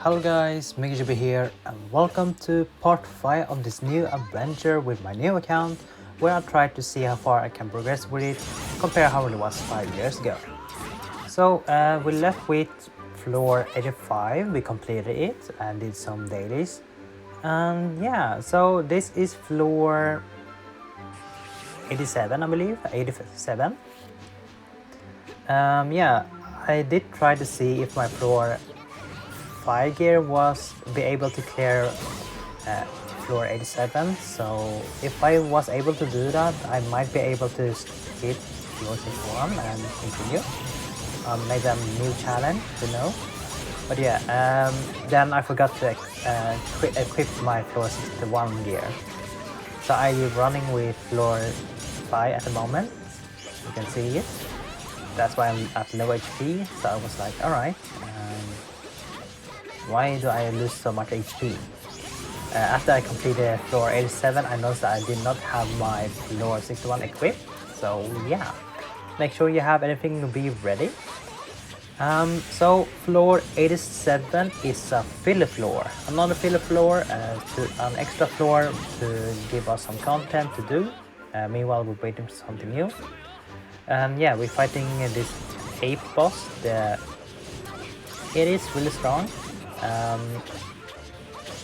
Hello guys, MikuChibi here and welcome to part 5 of this new adventure with my new account where I try to see how far I can progress with it, compare how it was 5 years ago. So we left with floor 85, we completed it and did some dailies. And yeah, so this is floor 87 I believe, 87. Yeah, I did try to see if my floor 5 gear was be able to clear floor 87, so if I was able to do that, I might be able to skip floor 61 and continue. Maybe a new challenge, you know. But yeah, then I forgot to equip my floor 61 gear. So I'm running with floor 5 at the moment, you can see it. That's why I'm at low HP, so I was like, alright. Why do I lose so much HP? After I completed floor 87, I noticed that I did not have my floor 61 equipped. So yeah, make sure you have everything to be ready. So floor 87 is a filler floor. Another filler floor, an extra floor to give us some content to do. Meanwhile, we're waiting for something new. Yeah, we're fighting this ape boss. It is really strong.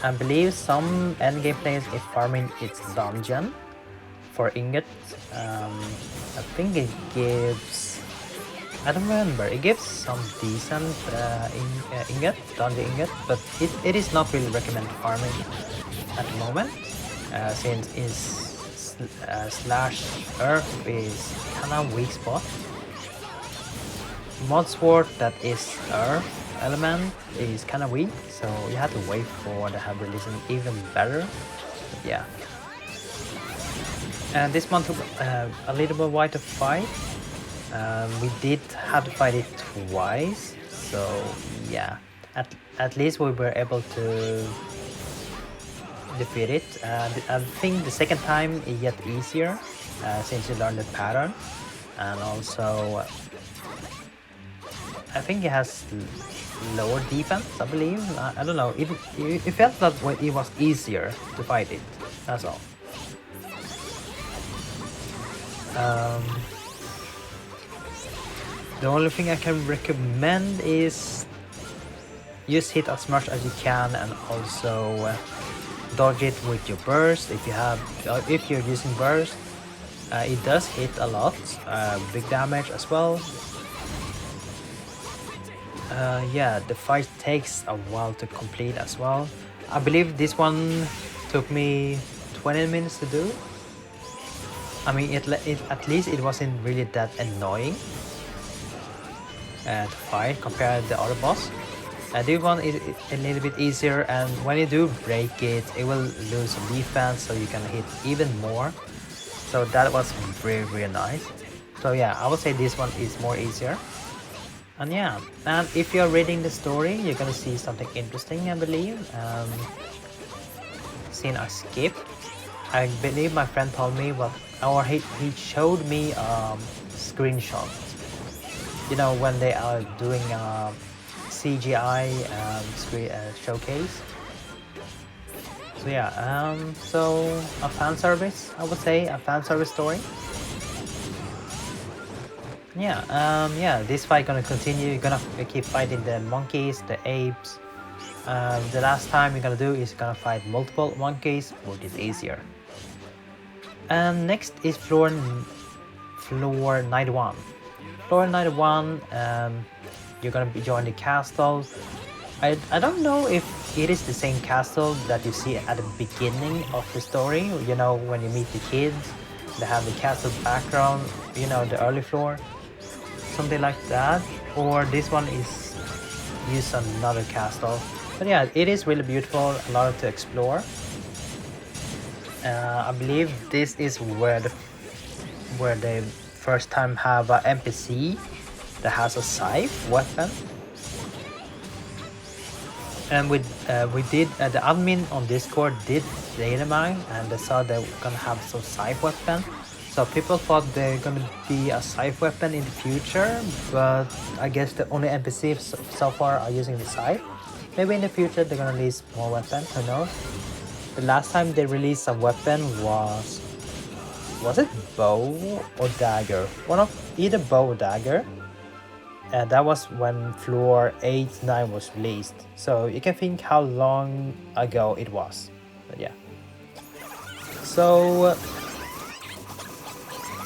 I believe some endgame players is farming its dungeon for ingots. I think it gives, I don't remember, it gives some decent dungeon ingot, but it is not really recommended farming at the moment, since its slash earth is kinda weak spot. Mod sword that is earth element is kind of weak, so you have to wait for the hub releasing even better. But yeah, and this one took a little bit while to fight. We did have to fight it twice, so yeah, at least we were able to defeat it. I think the second time it get easier since you learn the pattern, and also I think it has lower defense, I believe. I don't know. It felt that it was easier to fight it. That's all. The only thing I can recommend is just hit as much as you can, and also dodge it with your burst. If you're using burst, it does hit a lot, big damage as well. Yeah, the fight takes a while to complete as well. I believe this one took me 20 minutes to do. I mean, at least it wasn't really that annoying to fight compared to the other boss. This one is a little bit easier, and when you do break it, it will lose some defense, so you can hit even more. So that was really nice. So yeah, I would say this one is more easier. And yeah, and if you're reading the story, you're gonna see something interesting, I believe. Scene I skipped. I believe my friend told me, or he showed me screenshot. You know, when they are doing a CGI showcase. So yeah, so a fan service, I would say, a fan service story. Yeah, this fight gonna continue. You're gonna keep fighting the monkeys, the apes. The last time you're gonna do is gonna fight multiple monkeys, which is easier. And next is floor 91. Floor 91, you're gonna be joining the castle. I don't know if it is the same castle that you see at the beginning of the story. You know, when you meet the kids, they have the castle background, you know, the early floor. Something like that, or this one is use another castle. But yeah, it is really beautiful, a lot to explore. I believe this is where they first time have an NPC that has a scythe weapon. And we did the admin on Discord did data mine, and they saw they were gonna have some scythe weapon. So people thought they're gonna be a scythe weapon in the future, but I guess the only NPCs so far are using the scythe. Maybe in the future they're gonna release more weapons, who knows? The last time they released a weapon was it bow or dagger? One of either bow or dagger. And that was when floor 8-9 was released. So you can think how long ago it was. But yeah. So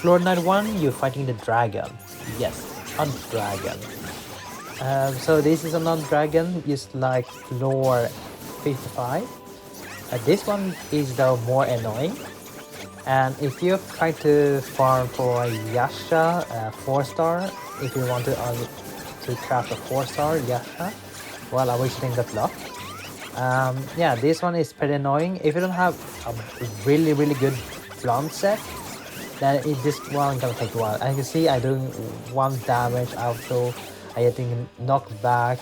floor 91, you're fighting the dragon. Yes, a dragon. So this is another dragon, just like floor 55. This one is though more annoying. And if you try to farm for Yasha 4-star, if you want to craft a 4-star Yasha, well, I wish you good luck. Yeah, this one is pretty annoying. If you don't have a really good blonde set, then this one gonna take a while. As you can see, I doing 1 damage auto. I getting knocked back.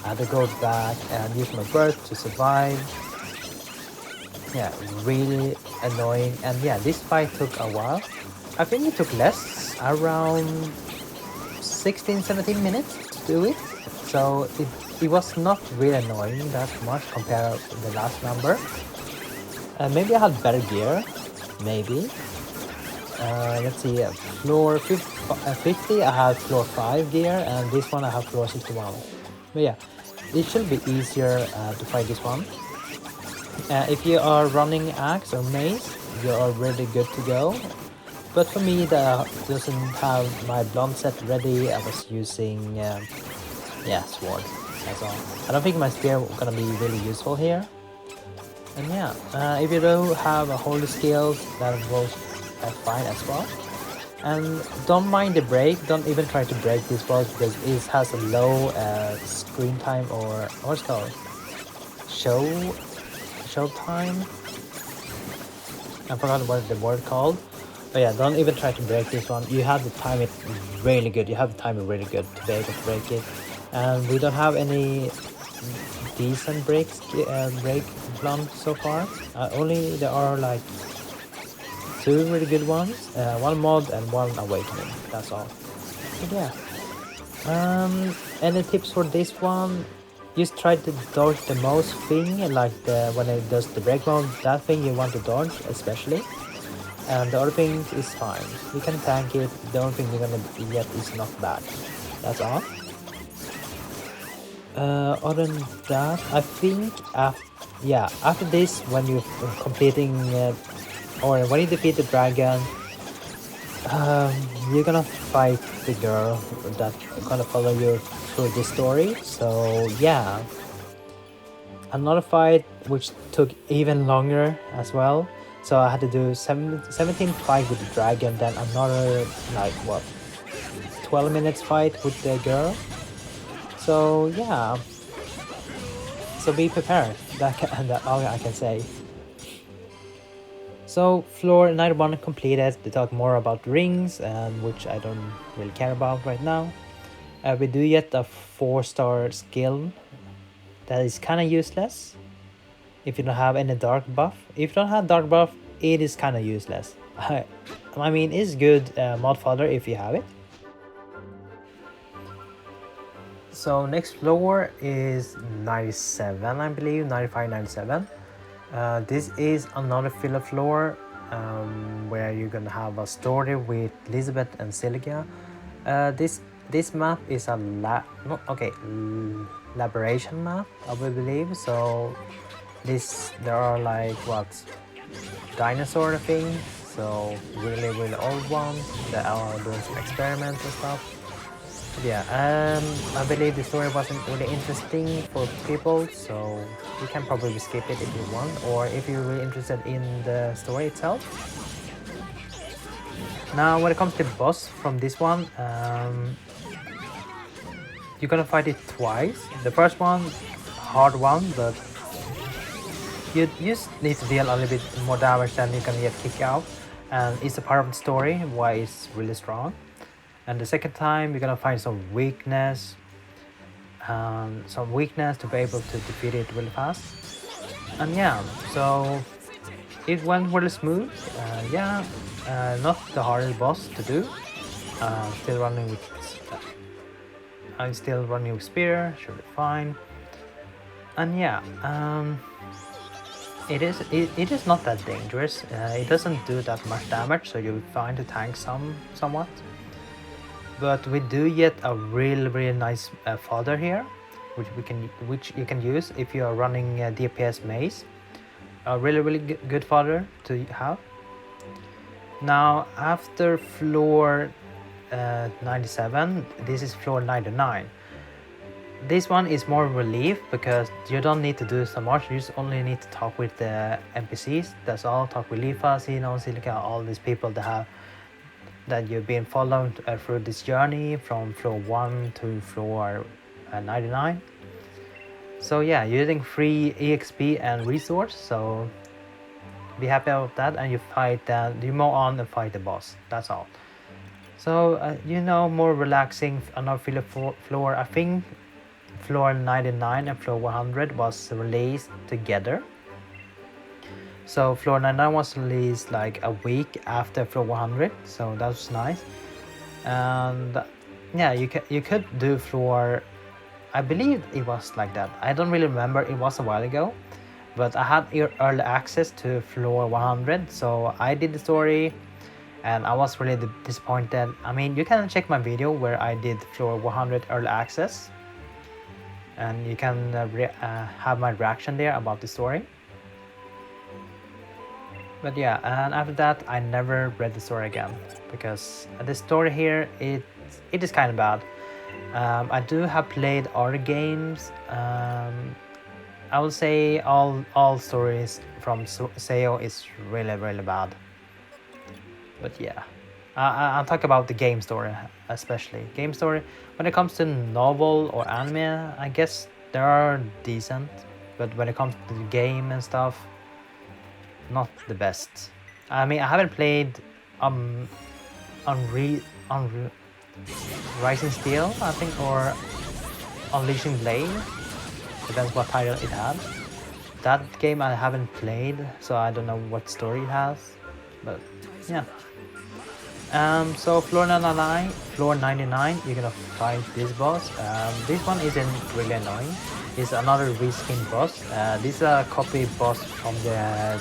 I had to go back and use my burst to survive. Yeah, really annoying. And yeah, this fight took a while. I think it took less, around 16-17 minutes to do it. So it was not really annoying that much compared to the last number. Maybe I had better gear, maybe. Let's see, floor 50 I have floor 5 gear, and this one I have floor 61. But yeah, it should be easier to fight this one. If you are running axe or mace, you are really good to go. But for me, that doesn't have my blonde set ready. I was using yeah, sword. That's all. I don't think my spear is gonna be really useful here. And yeah, if you do have a holy skills, that goes fine as well. And don't mind the break. Don't even try to break this boss because it has a low screen time, or what's it called? Show time. I forgot what the word called. But yeah, don't even try to break this one. You have to time it really good. You have to time it really good to be able to break it. And we don't have any decent break blonde so far. Only there are like 2 really good ones, 1 mod and 1 awakening. That's all. But yeah. Any tips for this one? Just try to dodge the most thing, like when it does the break mode. That thing you want to dodge especially. And the other thing is fine. You can tank it. The only thing you're gonna get is not bad. That's all. Other than that, I think after this, when you're completing or when you defeat the dragon, you're gonna fight the girl that's gonna follow you through this story. So yeah, another fight which took even longer as well. So I had to do 17 fight with the dragon, then another like what 12 minutes fight with the girl. So yeah, so be prepared. That's all I can say. So floor 91 completed. To talk more about rings, which I don't really care about right now. We do get a 4-star skill that is kind of useless if you don't have any dark buff. If you don't have dark buff, it is kind of useless. I mean, it's good mod fodder if you have it. So next floor is 97, I believe, 95, 97. This is another filler floor where you're gonna have a story with Elizabeth and Sylvia. This map is a elaboration map, I will believe. So there are like what dinosaur things, so really old ones that are doing some experiments and stuff. Yeah, I believe the story wasn't really interesting for people, so you can probably skip it if you want, or if you're really interested in the story itself. Now, when it comes to the boss from this one, you're gonna fight it twice. The first one, hard one, but you just need to deal a little bit more damage than you can get kicked out, and it's a part of the story why it's really strong. And the second time, you're gonna find some weakness to be able to defeat it really fast. And yeah, so it went really smooth. Not the hardest boss to do. I'm still running with spear, should be fine. And yeah, it is not that dangerous. It doesn't do that much damage, so you'll find the tank somewhat. But we do get a really nice fodder here, which you can use if you are running DPS maze. A really good fodder to have. Now after floor 97, this is floor 99. This one is more relief because you don't need to do so much. You just only need to talk with the NPCs. That's all. Talk with Lifa, Xeno, Silica, all these people that you've been following through this journey from floor 1 to floor 99. So yeah, you're using free EXP and resource, so be happy about that, and you move on and fight the boss. That's all. So you know, more relaxing. Another floor, I think floor 99 and floor 100 was released together. So floor 99 was released like a week after floor 100, so that was nice. And yeah, you could do floor, I believe it was like that. I don't really remember, it was a while ago, but I had early access to floor 100, so I did the story and I was really disappointed. I mean, you can check my video where I did floor 100 early access, and you can have my reaction there about the story. But yeah, and after that I never read the story again, because the story here, it is kind of bad. I do have played other games. I would say all stories from SAO is really bad. But yeah, I'll talk about the game story, especially game story. When it comes to novel or anime, I guess they are decent, but when it comes to the game and stuff, not the best. I mean, I haven't played Rising Steel, I think, or Unleashing Blade, depends what title it had. That game I haven't played, so I don't know what story it has, but yeah. So floor 99, you're gonna fight this boss. This one isn't really annoying. It's another reskin boss. This is a copy boss from the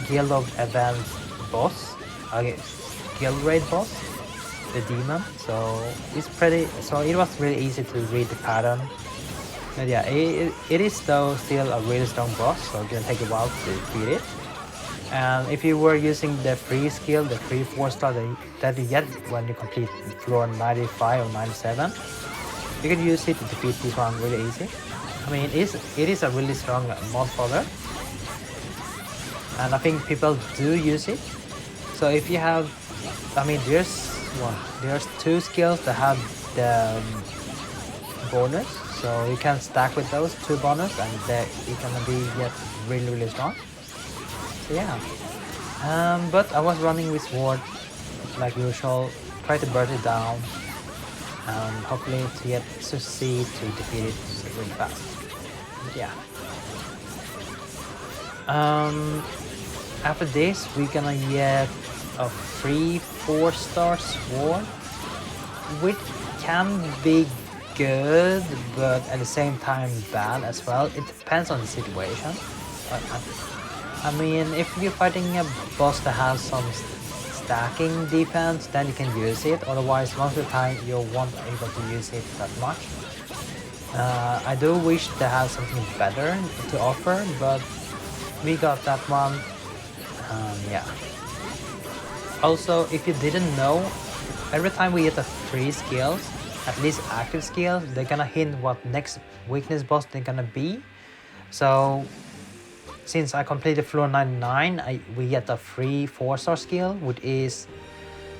Guild of Advanced boss, Guild Raid boss, the demon. So it's so it was really easy to read the pattern. But yeah, it is though still a really strong boss, so it's gonna take a while to defeat it. And if you were using the free skill, the free 4-star that you get when you complete floor 95 or 97, you can use it to defeat this one really easy. I mean, it is a really strong mod fodder, and I think people do use it. So if you have, I mean, there's 2 skills that have the bonus, so you can stack with those 2 bonus, and you're gonna get really strong. So yeah, but I was running with sword like usual, try to burn it down, and hopefully to succeed to defeat it really fast. But yeah. After this, we're gonna get a free 4-star sword, which can be good, but at the same time bad as well. It depends on the situation. I mean, if you're fighting a boss that has some stacking defense, then you can use it. Otherwise, most of the time you won't be able to use it that much. I do wish they had something better to offer, but we got that one. Yeah. Also, if you didn't know, every time we get a free skills, at least active skills, they're gonna hint what next weakness boss they're gonna be. So since I completed floor 99, we get a free 4-star skill, which is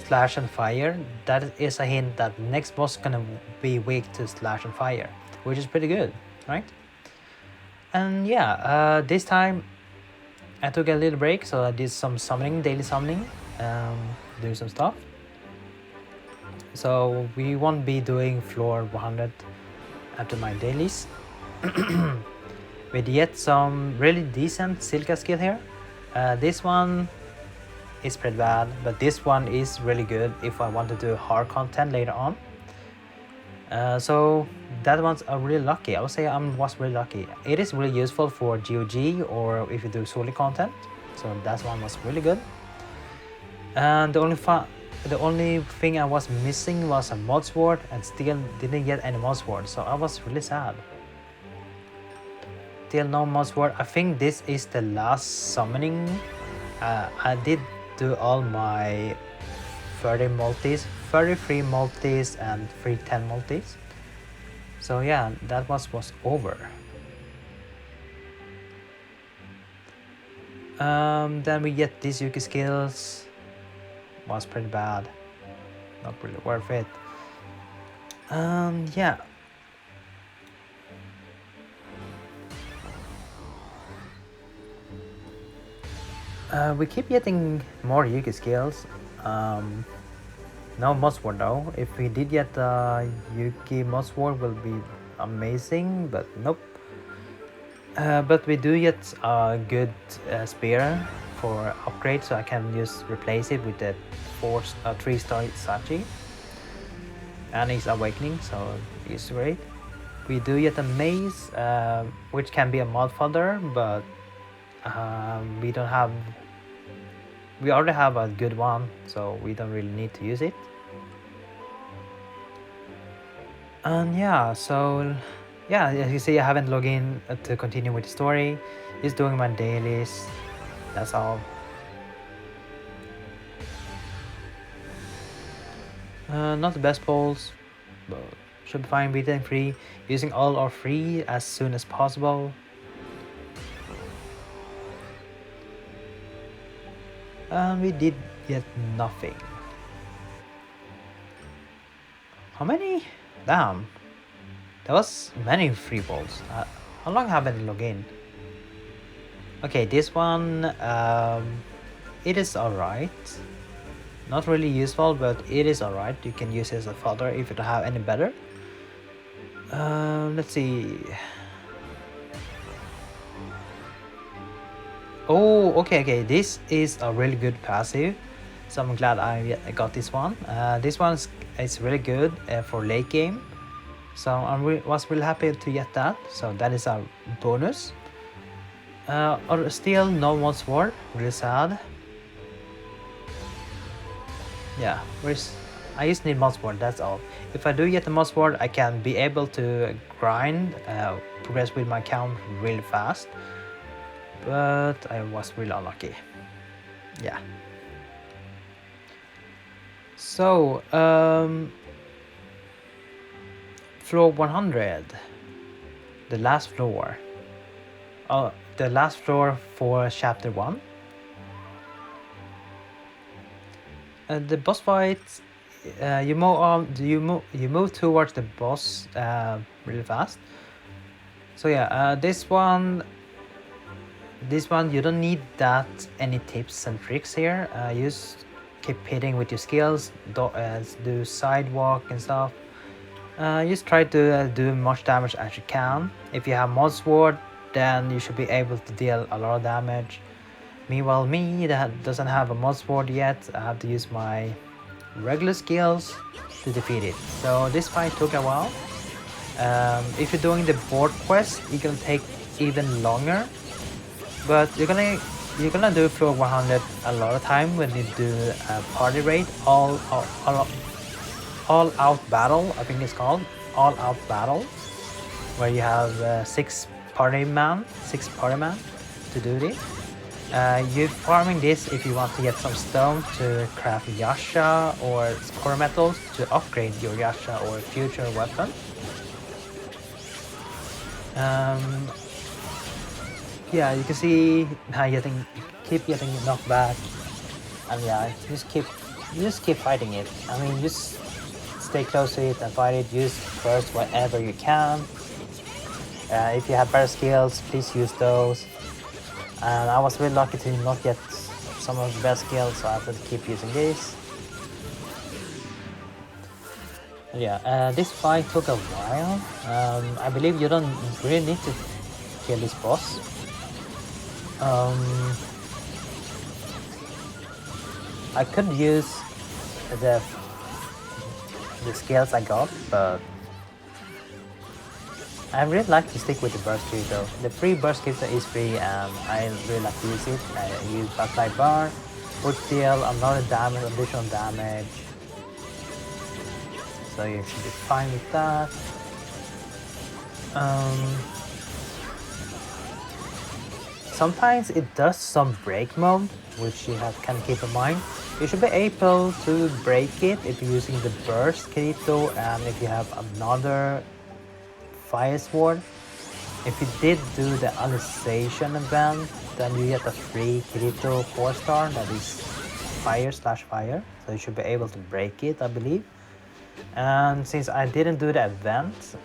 Slash and Fire. That is a hint that next boss is gonna be weak to Slash and Fire, which is pretty good, right? And yeah, this time I took a little break, so I did some summoning, daily summoning, doing some stuff. So we won't be doing floor 100 after my dailies. We get some really decent Silka skill here. This one is pretty bad, but this one is really good if I want to do hard content later on. So that one's really lucky. I would say I was really lucky. It is really useful for GOG or if you do solo content. So that one was really good. And the only thing I was missing was a mod sword, and still didn't get any mod sword. So I was really sad. Still no mod sword. I think this is the last summoning. I did do all my 30 multis, 33 multis and 310 multis. So yeah, that was over. Then we get these Yuki skills. Was pretty bad. Not really worth it. Yeah. We keep getting more Yuki skills. No mod sword though. If we did get Yuki mod sword, will be amazing, but nope. But we do get a good spear for upgrade, so I can just replace it with the 3-star Sachi. And it's awakening, so it's great. We do get a mace, which can be a mod fodder, but we don't have. We already have a good one, so we don't really need to use it. And yeah, so yeah, as you see, I haven't logged in to continue with the story. Just doing my dailies. That's all. Not the best polls, but should be fine. Beating free, using all or free as soon as possible. And we did get nothing. How many? Damn. There was many free balls. How long haven't I logged in? Okay, this one, it is alright. Not really useful, but it is alright. You can use it as a fodder if you don't have any better. Let's see. Oh, okay. This is a really good passive, so I'm glad I got this one. This one is really good for late game, so I was really happy to get that. So that is a bonus. Or still no mod sword. Really sad. Yeah, I just need mod sword. That's all. If I do get the mod sword, I can be able to grind, progress with my account really fast. But I was really unlucky. Yeah. So, floor 100. The last floor. Oh, the last floor for chapter 1. The boss fight. You move towards the boss really fast. So yeah, this one you don't need that any tips and tricks here. You just keep hitting with your skills, do sidewalk and stuff. Just try to do much damage as you can. If you have mod sword, then you should be able to deal a lot of damage. Meanwhile, me that doesn't have a mod sword yet, I have to use my regular skills to defeat it. So this fight took a while. If you're doing the board quest, it's gonna take even longer. But you're gonna do floor 100 a lot of time when you do a party raid, all out battle. I think it's called all out battle, where you have 6 party man to do this. You're farming this if you want to get some stone to craft Yasha or core metals to upgrade your Yasha or future weapon. Yeah, you can see I keep getting knocked back, and yeah, just keep fighting it. I mean, just stay close to it and fight it. Use first whatever you can. If you have better skills, please use those. And I was really lucky to not get some of the best skills, so I have to keep using this. Yeah, this fight took a while. I believe you don't really need to kill this boss. I could use the skills I got, but I really like to stick with the burst kit though. The free burst kit is free and I really like to use it. I use butterfly bar, which deal another damage, additional damage. So you should be fine with that. Sometimes it does some break mode, which you can keep in mind. You should be able to break it if you're using the burst Kirito and if you have another fire sword. If you did do the alicization event, then you get a free Kirito 4-star that is fire/fire. So you should be able to break it, I believe. And since I didn't do the event,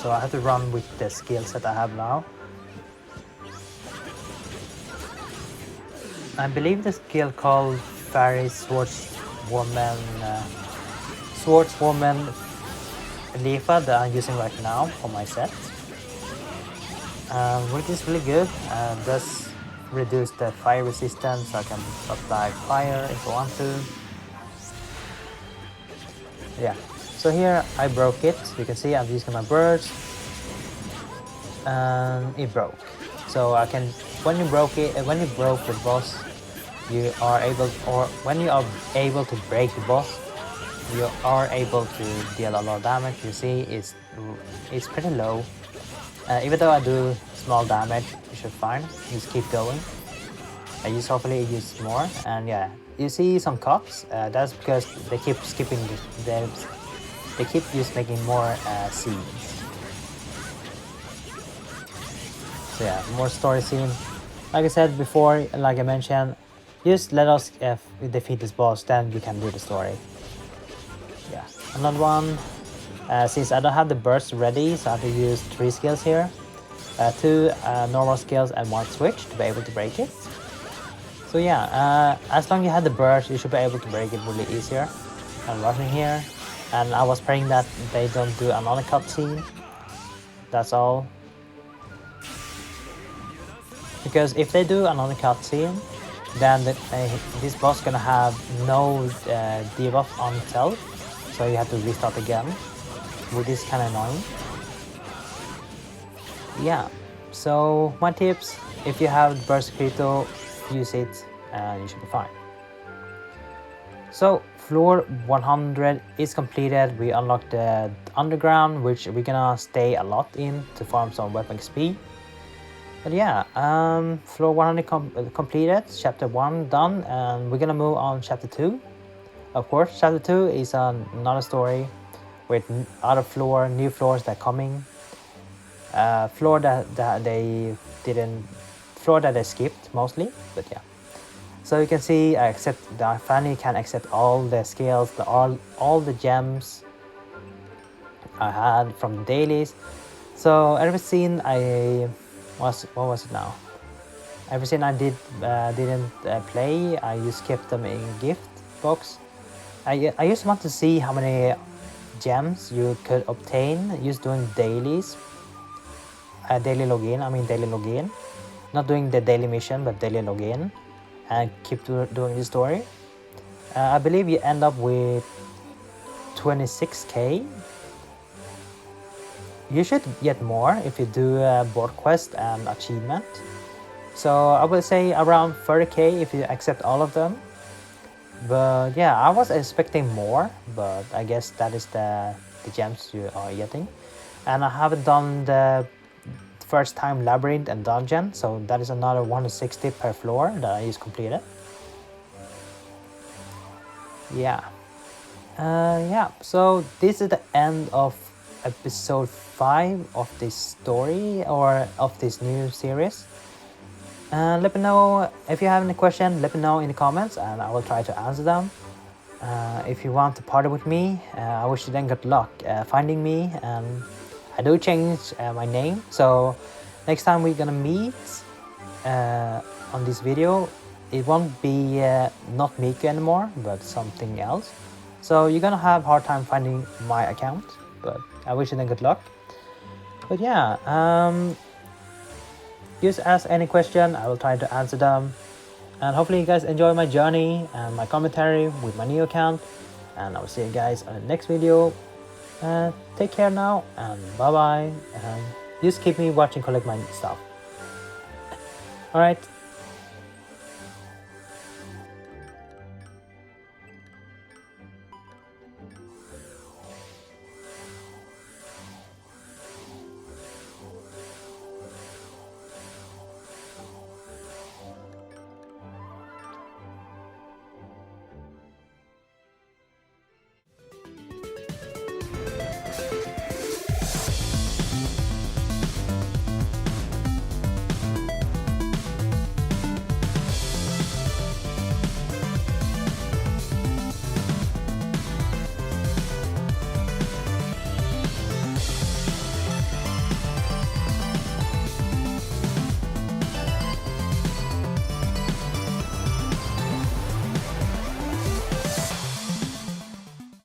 so I have to run with the skill set I have now. I believe the skill called Fairy Swordswoman Leafa that I'm using right now for my set, which is really good. Does reduce the fire resistance, so I can apply fire if I want to. Yeah, so here I broke it. You can see I'm using my burst, and it broke. So I can, when you broke the boss, you are able, or when you are able to break the boss, you are able to deal a lot of damage. You see, it's pretty low. Even though I do small damage, you should fine. Just keep going. Hopefully use more, and yeah, you see some cuts. That's because they keep skipping they keep just making more scenes. So yeah, more story scene. Like I said before, like I mentioned, just let us defeat this boss, then you can do the story. Yeah, another one. Since I don't have the burst ready, so I have to use 3 skills here. 2 normal skills and 1 switch to be able to break it. So yeah, as long as you have the burst, you should be able to break it really easier. I'm rushing here, and I was praying that they don't do another cutscene. That's all. Because if they do another cutscene, then this boss is gonna have no debuff on itself, so you have to restart again, which is kind of annoying. Yeah, so my tips: if you have burst Kirito, use it and you should be fine. So floor 100 is completed. We unlocked the underground, which we're gonna stay a lot in to farm some weapon XP. But yeah, floor 100 completed, chapter 1 done, and we're gonna move on chapter 2. Of course, chapter 2 is another story with other new floors that are coming. Floor that they skipped mostly, but yeah. So you can see I finally can accept all the skills, all the gems I had from the dailies. So every scene what was it now? Every scene I didn't play, I just kept them in gift box. I just want to see how many gems you could obtain just doing dailies. Daily login. Not doing the daily mission, but daily login. And keep doing this story. I believe you end up with 26k. You should get more if you do board quest and achievement. So I would say around 30k if you accept all of them. But yeah, I was expecting more, but I guess that is the gems you are getting. And I haven't done the first time labyrinth and dungeon, so that is another 160 per floor that I just completed. Yeah. Yeah, so this is the end of episode 5 of this story, or of this new series. Let me know if you have any questions. Let me know in the comments and I will try to answer them. If you want to party with me, I wish you then good luck finding me. And I do change my name, so next time we're gonna meet on this video, it won't be not Miku anymore, but something else. So you're gonna have a hard time finding my account, but I wish you then good luck. But yeah, just ask any question, I will try to answer them. And hopefully you guys enjoy my journey and my commentary with my new account. And I will see you guys on the next video. Take care now, and bye bye. And just keep me watching, collect my stuff. Alright,